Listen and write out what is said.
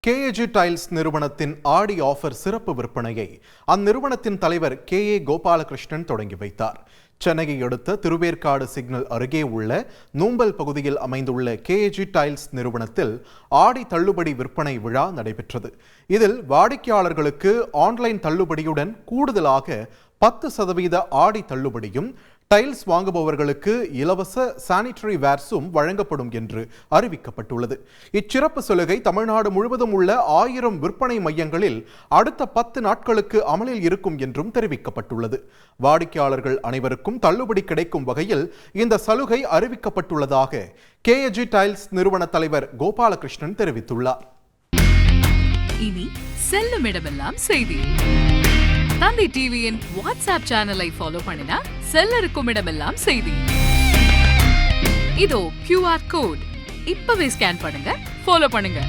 KAG tiles நிறுவனத்தின் ஆடி offer சிறப்பு விற்பனையை அந்நிறுவனத்தின் தலைவர் கே.ஏ. கோபாலகிருஷ்ணன் தொடங்கி வைத்தார். சென்னையை அடுத்த திருவேற்காடு சிக்னல் அருகே உள்ள நூம்பல் பகுதியில் அமைந்துள்ள கேஏஜி டைல்ஸ் நிறுவனத்தில் ஆடி தள்ளுபடி விற்பனை விழா நடைபெற்றது. இதில் வாடிக்கையாளர்களுக்கு ஆன்லைன் தள்ளுபடியுடன் கூடுதலாக 10% ஆடி தள்ளுபடியும், டைல்ஸ் வாங்குபவர்களுக்கு இலவச சானிட்டரி வேர்ஸும் வழங்கப்படும் என்று அறிவிக்கப்பட்டுள்ளது. இச்சிறப்பு சலுகை தமிழ்நாடு முழுவதும் உள்ள 1000 விற்பனை மையங்களில் அடுத்த 10 நாட்களுக்கு அமலில் இருக்கும் என்றும் தெரிவிக்கப்பட்டுள்ளது. வாடிக்கையாளர்கள் அனைவருக்கும் தள்ளுபடி கிடைக்கும் வகையில் இந்த சலுகை அறிவிக்கப்பட்டுள்ளதாக கேஏஜி டைல்ஸ் நிறுவன தலைவர் கோபாலகிருஷ்ணன் தெரிவித்துள்ளார். இனி செல்லும் இடமெல்லாம் செய்தி. தந்தை டிவியின் வாட்ஸ்அப் சேனலை ஃபாலோ பண்ணினா செல்ல இருக்கும் இடமெல்லாம் செய்தி. இதோ QR கோட் இப்பவே ஸ்கேன் பண்ணுங்க, ஃபாலோ பண்ணுங்க.